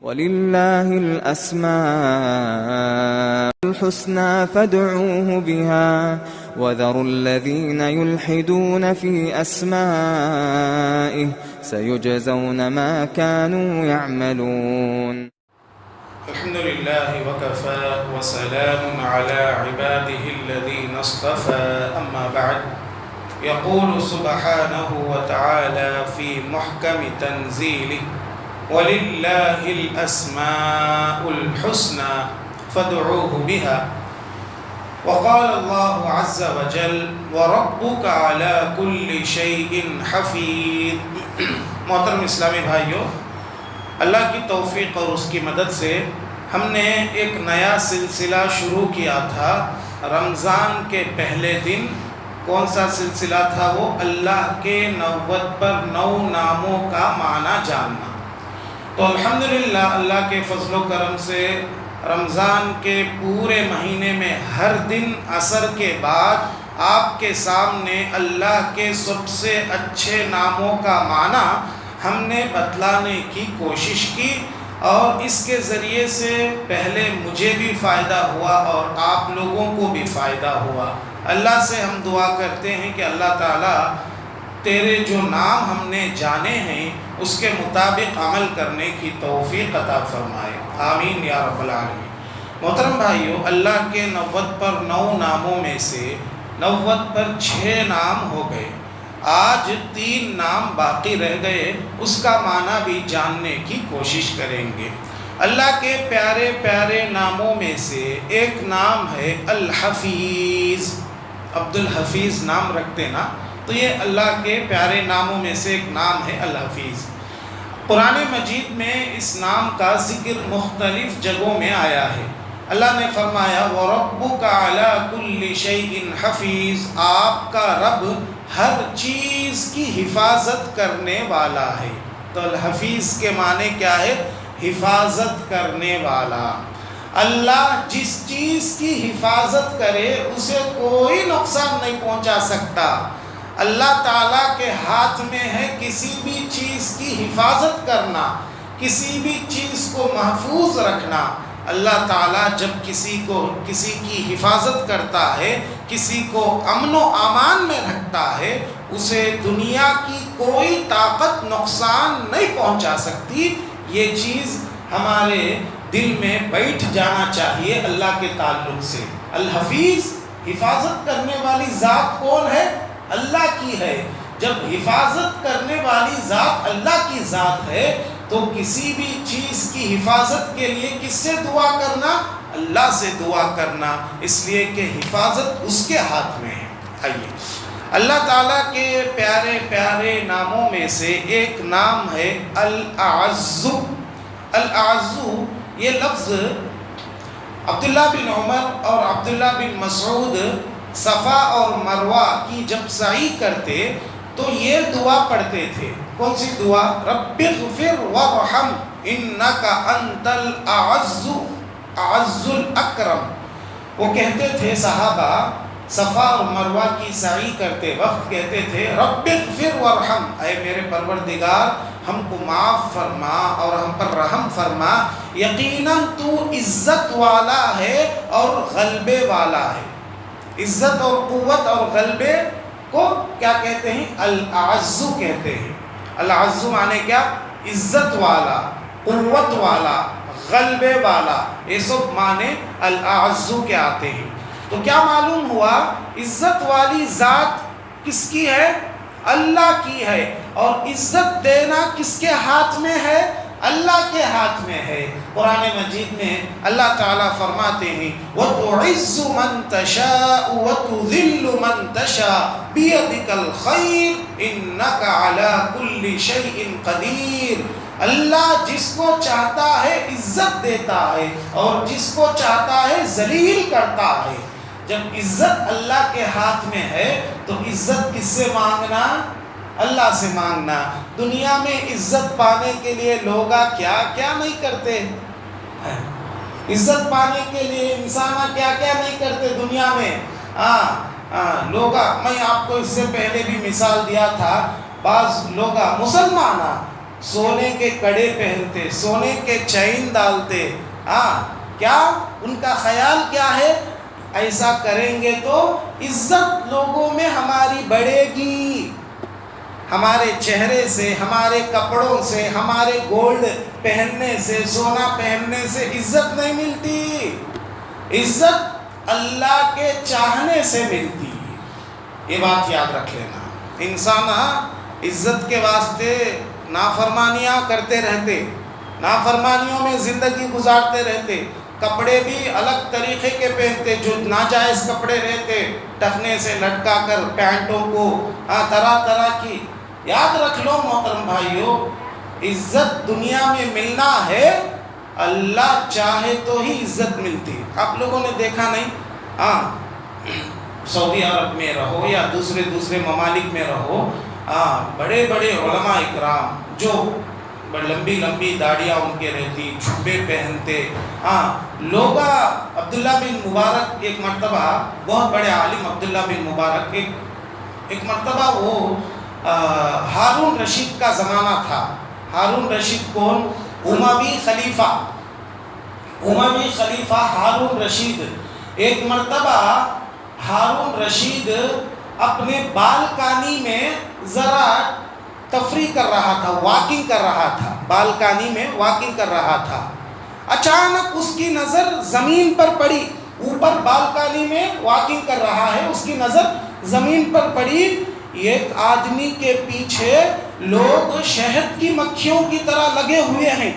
وَلِلَّهِ الْأَسْمَاءُ الْحُسْنَى فَادْعُوهُ بِهَا وَذَرُوا الَّذِينَ يُلْحِدُونَ فِي أَسْمَائِهِ سَيُجْزَوْنَ مَا كَانُوا يَعْمَلُونَ. الحمد لله وكفى وسلام على عباده الذين اصطفى أما بعد يقول سبحانه وتعالى في محكم تنزيله وَلِلَّهِ الْأَسْمَاءُ الْحُسْنَى فَادْعُوهُ بِهَا وقال الله عز وجل وَرَبُّكَ عَلَى كُلِّ شَيْءٍ حَفِيظٌ. محترم اسلامی بھائیوں، اللہ کی توفیق اور اس کی مدد سے ہم نے ایک نیا سلسلہ شروع کیا تھا رمضان کے پہلے دن. کون سا سلسلہ تھا وہ؟ اللہ کے 90 پر 9 ناموں کا معنی جاننا. تو الحمدللہ اللہ کے فضل و کرم سے رمضان کے پورے مہینے میں ہر دن عصر کے بعد آپ کے سامنے اللہ کے سب سے اچھے ناموں کا معنی ہم نے بتلانے کی کوشش کی، اور اس کے ذریعے سے پہلے مجھے بھی فائدہ ہوا اور آپ لوگوں کو بھی فائدہ ہوا. اللہ سے ہم دعا کرتے ہیں کہ اللہ تعالیٰ تیرے جو نام ہم نے جانے ہیں اس کے مطابق عمل کرنے کی توفیق عطا فرمائے. آمین یا رب العالمین. محترم بھائیو، اللہ کے 90 پر 9 ناموں میں سے 90 پر 6 نام ہو گئے. آج 3 نام باقی رہ گئے، اس کا معنی بھی جاننے کی کوشش کریں گے. اللہ کے پیارے پیارے ناموں میں سے ایک نام ہے الحفیظ. عبد الحفیظ نام رکھتے نا، تو یہ اللہ کے پیارے ناموں میں سے ایک نام ہے الحفیظ. قرآن مجید میں اس نام کا ذکر مختلف جگہوں میں آیا ہے. اللہ نے فرمایا وَرَبُّكَ عَلَى كُلِّ شَيْءٍ حَفِيظٌ. آپ کا رب ہر چیز کی حفاظت کرنے والا ہے. تو الحفیظ کے معنی کیا ہے؟ حفاظت کرنے والا. اللہ جس چیز کی حفاظت کرے اسے کوئی نقصان نہیں پہنچا سکتا. اللہ تعالیٰ کے ہاتھ میں ہے کسی بھی چیز کی حفاظت کرنا، کسی بھی چیز کو محفوظ رکھنا. اللہ تعالیٰ جب کسی کی حفاظت کرتا ہے، کسی کو امن و امان میں رکھتا ہے، اسے دنیا کی کوئی طاقت نقصان نہیں پہنچا سکتی. یہ چیز ہمارے دل میں بیٹھ جانا چاہیے اللہ کے تعلق سے. الحفیظ، حفاظت کرنے والی ذات کون ہے؟ اللہ کی ہے. جب حفاظت کرنے والی ذات اللہ کی ذات ہے تو کسی بھی چیز کی حفاظت کے لیے کس سے دعا کرنا؟ اللہ سے دعا کرنا، اس لیے کہ حفاظت اس کے ہاتھ میں ہے. آئیے، اللہ تعالیٰ کے پیارے پیارے ناموں میں سے ایک نام ہے الاعز. الاعز یہ لفظ عبداللہ بن عمر اور عبداللہ بن مسعود صفا اور مروہ کی جب سعی کرتے تو یہ دعا پڑھتے تھے. کون سی دعا؟ رب اغفر وارحم انک انت الاعز اعز الاکرم. وہ کہتے تھے صحابہ صفا اور مروہ کی سعی کرتے وقت کہتے تھے رب اغفر وارحم، اے میرے پروردگار ہم کو معاف فرما اور ہم پر رحم فرما. یقیناً تو عزت والا ہے اور غلبے والا ہے. عزت اور قوت اور غلبے کو کیا کہتے ہیں؟ الاعز کہتے ہیں. الاعز معنی کیا؟ عزت والا، قوت والا، غلبے والا، یہ سب معنی الاعز کے آتے ہیں. تو کیا معلوم ہوا؟ عزت والی ذات کس کی ہے؟ اللہ کی ہے. اور عزت دینا کس کے ہاتھ میں ہے؟ اللہ کے ہاتھ میں ہے. قرآن مجید میں اللہ تعالیٰ فرماتے ہیں وَتُعِزُّ مَن تَشَاءُ وَتُذِلُّ مَن تَشَاءُ بِيَدِكَ الْخَيْرُ إِنَّكَ عَلَى كُلِّ شَيْءٍ قَدِيرٌ. اللہ جس کو چاہتا ہے عزت دیتا ہے اور جس کو چاہتا ہے ذلیل کرتا ہے. جب عزت اللہ کے ہاتھ میں ہے تو عزت کس سے مانگنا؟ اللہ سے مانگنا. دنیا میں عزت پانے کے لیے لوگ کیا کیا نہیں کرتے. عزت پانے کے لیے انسان کیا کیا نہیں کرتے دنیا میں. لوگ، میں آپ کو اس سے پہلے بھی مثال دیا تھا، بعض لوگ مسلمان سونے کے کڑے پہنتے، سونے کے چین ڈالتے. کیا ان کا خیال کیا ہے؟ ایسا کریں گے تو عزت لوگوں میں ہماری بڑھے گی. ہمارے چہرے سے، ہمارے کپڑوں سے، ہمارے گولڈ پہننے سے، سونا پہننے سے عزت نہیں ملتی. عزت اللہ کے چاہنے سے ملتی. یہ بات یاد رکھ لینا. انسان عزت کے واسطے نافرمانیاں کرتے رہتے، نافرمانیوں میں زندگی گزارتے رہتے، کپڑے بھی الگ طریقے کے پہنتے، جو ناجائز کپڑے رہتے، ٹخنے سے لٹکا کر پینٹوں کو طرح طرح کی. یاد رکھ لو محترم بھائیو، عزت دنیا میں ملنا ہے، اللہ چاہے تو ہی عزت ملتی. آپ لوگوں نے دیکھا نہیں، سعودی عرب میں رہو یا دوسرے ممالک میں رہو، بڑے بڑے علماء اکرام جو لمبی لمبی داڑیاں ان کے رہتی، جھبے پہنتے. لوگ عبداللہ بن مبارک ایک مرتبہ، بہت بڑے عالم عبداللہ بن مبارک، ایک مرتبہ وہ ہارون رشید کا زمانہ تھا. ہارون رشید کون؟ اموی خلیفہ ہارون رشید. ایک مرتبہ ہارون رشید اپنے بالکانی میں ذرا تفریح کر رہا تھا، واکنگ کر رہا تھا، بالکانی میں واکنگ کر رہا تھا. اچانک اس کی نظر زمین پر پڑی. اوپر بالکانی میں واکنگ کر رہا ہے، اس کی نظر زمین پر پڑی. ایک آدمی کے پیچھے لوگ شہد کی مکھیوں کی طرح لگے ہوئے ہیں.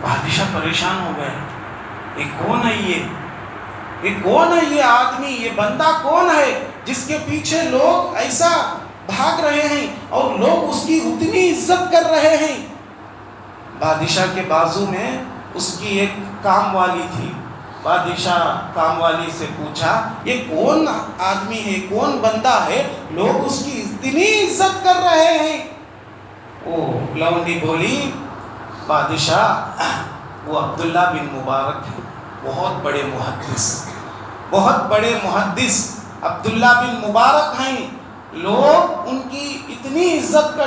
بادشاہ پریشان ہو گئے، یہ کون ہے؟ یہ کون ہے؟ یہ آدمی، یہ بندہ کون ہے جس کے پیچھے لوگ ایسا بھاگ رہے ہیں اور لوگ اس کی اتنی عزت کر رہے ہیں؟ بادشاہ کے بازو میں اس کی ایک کام والی تھی. بادشاہ کام والی سے پوچھا، یہ کون آدمی ہے، کون بندہ ہے، لوگ اس کی اتنی عزت کر رہے ہیں؟ وہ لونڈی بولی، بادشاہ وہ عبداللہ بن مبارک ہے، بہت بڑے محدث عبداللہ بن مبارک ہیں. لوگ ان کی اتنی عزت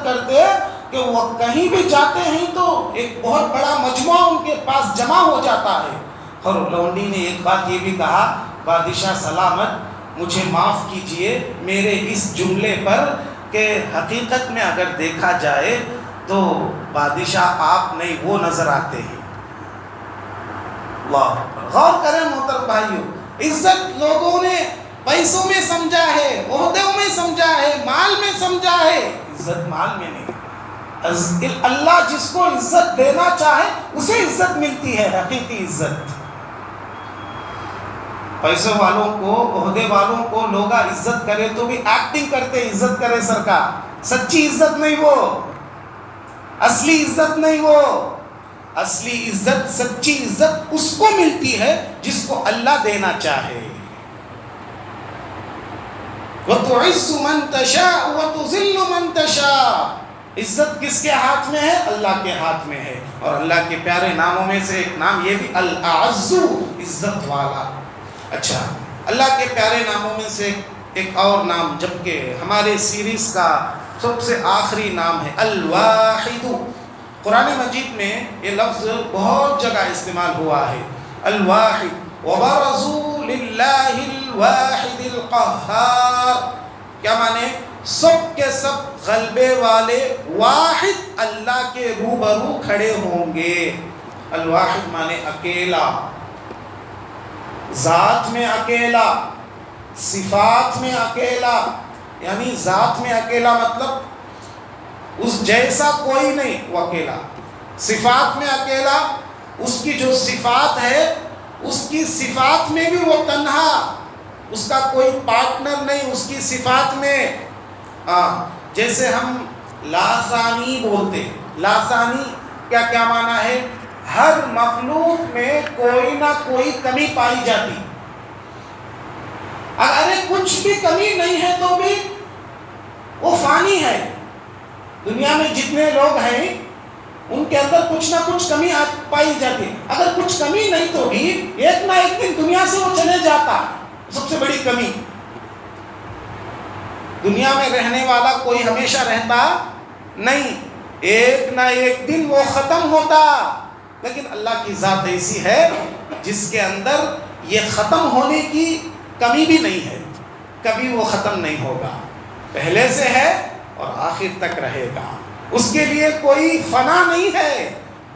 کرتے کہ وہ کہیں بھی جاتے ہیں تو ایک بہت بڑا مجموعہ ان کے پاس جمع ہو جاتا ہے. اور لونڈی نے ایک بات یہ بھی کہا، بادشاہ سلامت، مجھے معاف کیجئے میرے اس جملے پر کہ حقیقت میں اگر دیکھا جائے تو بادشاہ آپ نہیں وہ نظر آتے ہیں. اللہ غور کریں محترم بھائیو، عزت لوگوں نے پیسوں میں سمجھا ہے، عہدوں میں سمجھا ہے، مال میں سمجھا ہے. عزت مال میں نہیں. اللہ جس کو عزت دینا چاہے اسے عزت ملتی ہے، حقیقی عزت. پیسے والوں کو، عہدے والوں کو لوگ عزت کرے تو بھی ایکٹنگ کرتے عزت کرے سرکار. سچی عزت نہیں، وہ اصلی عزت نہیں. وہ اصلی عزت، سچی عزت اس کو ملتی ہے جس کو اللہ دینا چاہے. وَتُعِزُّ مَن تَشَاءُ وَتُذِلُّ مَن تَشَاءُ. عزت کس کے ہاتھ میں ہے؟ اللہ کے ہاتھ میں ہے. اور اللہ کے پیارے ناموں میں سے ایک نام یہ بھی الْأَعَزُّ، عزت والا. اچھا، اللہ کے پیارے ناموں میں سے ایک اور نام، جبکہ ہمارے سیریز کا سب سے آخری نام ہے الواحد. قرآن مجید میں یہ لفظ بہت جگہ استعمال ہوا ہے، الواحد. وَبَرَزُوا لِلَّهِ الْوَاحِدِ الْقَهَّارِ. کیا معنی؟ سب کے سب غلبے والے واحد اللہ کے روبرو کھڑے ہوں گے. الواحد معنی اکیلا، ذات میں اکیلا، صفات میں اکیلا. یعنی ذات میں اکیلا مطلب اس جیسا کوئی نہیں، وہ اکیلا. صفات میں اکیلا، اس کی جو صفات ہے اس کی صفات میں بھی وہ تنہا، اس کا کوئی پارٹنر نہیں اس کی صفات میں. جیسے ہم لاثانی بولتے، لاثانی کیا معنی ہے؟ ہر مخلوق میں کوئی نہ کوئی کمی پائی جاتی. اگر کچھ بھی کمی نہیں ہے تو بھی وہ فانی ہے. دنیا میں جتنے لوگ ہیں ان کے اندر کچھ نہ کچھ کمی پائی جاتی ہے. اگر کچھ کمی نہیں تو بھی ایک نہ ایک دن دنیا سے وہ چلے جاتا. سب سے بڑی کمی. دنیا میں رہنے والا کوئی ہمیشہ رہتا نہیں، ایک نہ ایک دن وہ ختم ہوتا، لیکن اللہ کی ذات ایسی ہے جس کے اندر یہ ختم ہونے کی کمی بھی نہیں ہے، کبھی وہ ختم نہیں ہوگا، پہلے سے ہے اور آخر تک رہے گا، اس کے لیے کوئی فنا نہیں ہے،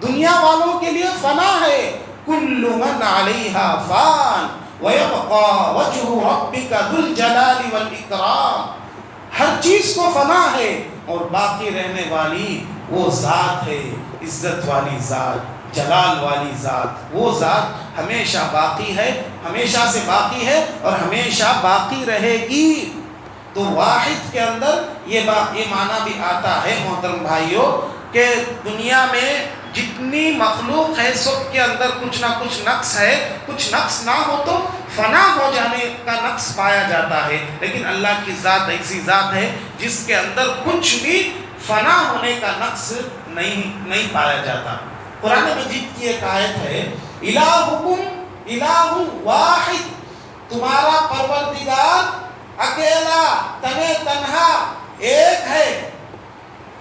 دنیا والوں کے لیے فنا ہے، کل من علیہا فان وَيَبْقَى وَجْهُ رَبِّكَ ذُو الْجَلَالِ وَالْإِكْرَامِ، ہر چیز کو فنا ہے اور باقی رہنے والی وہ ذات ہے، عزت والی ذات، جلال والی ذات، وہ ذات ہمیشہ باقی ہے، ہمیشہ سے باقی ہے اور ہمیشہ باقی رہے گی۔ تو واحد کے اندر یہ معنی بھی آتا ہے محترم بھائیوں کہ دنیا میں جتنی مخلوق ہے سب کے اندر کچھ نہ کچھ نقص ہے، کچھ نقص نہ ہو تو فنا ہو جانے کا نقص پایا جاتا ہے، لیکن اللہ کی ذات ایسی ذات ہے جس کے اندر کچھ بھی فنا ہونے کا نقص نہیں پایا جاتا۔ قرآن مجید کی ایک آیت ہے، الہکم الہ واحد، تمہارا پروردگار اکیلا تنے تنہا ایک ہے۔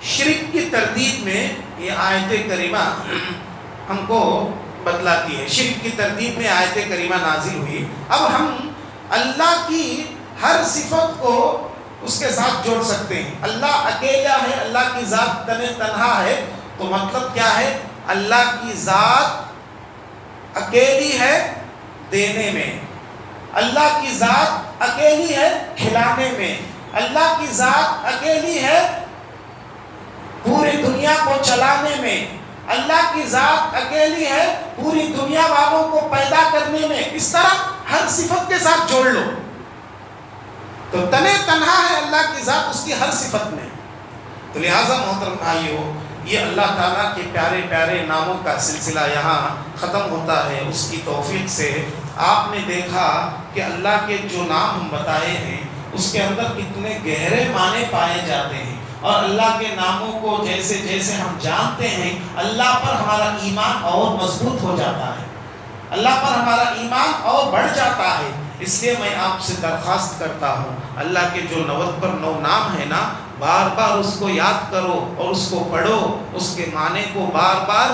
شرک کی تردید میں یہ آیت کریمہ ہم کو بتلاتی ہے، شرک کی تردید میں آیت کریمہ نازل ہوئی، اب ہم اللہ کی ہر صفت کو اس کے ساتھ جوڑ سکتے ہیں۔ اللہ اکیلا ہے، اللہ کی ذات تنے تنہا ہے، تو مطلب کیا ہے؟ اللہ کی ذات اکیلی ہے دینے میں، اللہ کی ذات اکیلی ہے کھلانے میں، اللہ کی ذات اکیلی ہے پوری دنیا کو چلانے میں، اللہ کی ذات اکیلی ہے پوری دنیا والوں کو پیدا کرنے میں۔ اس طرح ہر صفت کے ساتھ جوڑ لو تو تنے تنہا ہے اللہ کی ذات اس کی ہر صفت میں۔ تو لہٰذا محترم بھائیو، یہ اللہ تعالیٰ کے پیارے پیارے ناموں کا سلسلہ یہاں ختم ہوتا ہے۔ اس کی توفیق سے آپ نے دیکھا کہ اللہ کے جو نام ہم بتائے ہیں اس کے اندر کتنے گہرے معنی پائے جاتے ہیں، اور اللہ کے ناموں کو جیسے جیسے ہم جانتے ہیں اللہ پر ہمارا ایمان اور مضبوط ہو جاتا ہے، اللہ پر ہمارا ایمان اور بڑھ جاتا ہے۔ اس لیے میں آپ سے درخواست کرتا ہوں، اللہ کے جو 90 پر 9 نام ہے نا، بار بار اس کو یاد کرو اور اس کو پڑھو، اس کے معنی کو بار بار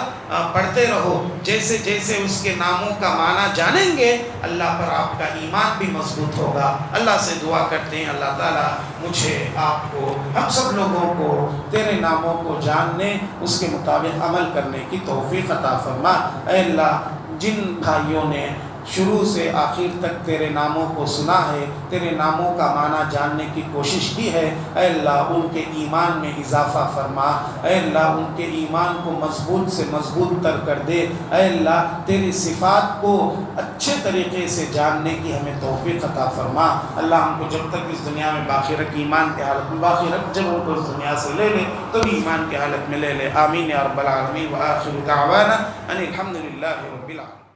پڑھتے رہو۔ جیسے جیسے اس کے ناموں کا معنی جانیں گے اللہ پر آپ کا ایمان بھی مضبوط ہوگا۔ اللہ سے دعا کرتے ہیں اللہ تعالیٰ مجھے، آپ کو، ہم سب لوگوں کو تیرے ناموں کو جاننے، اس کے مطابق عمل کرنے کی توفیق عطا فرما۔ اے اللہ، جن بھائیوں نے شروع سے آخر تک تیرے ناموں کو سنا ہے، تیرے ناموں کا معنی جاننے کی کوشش کی ہے، اے اللہ ان کے ایمان میں اضافہ فرما، اے اللہ ان کے ایمان کو مضبوط سے مضبوط تر کر دے، اے اللہ تیری صفات کو اچھے طریقے سے جاننے کی ہمیں توفیق عطا فرما۔ اللہ ہم کو جب تک اس دنیا میں باقی رکھ، ایمان کی حالت میں باقی رکھ، جب ان کو اس دنیا سے لے لے تو بھی ایمان کی حالت میں لے لے۔ آمین یا رب العالمین، وآخر دعوانا ان الحمد للہ رب العالمین۔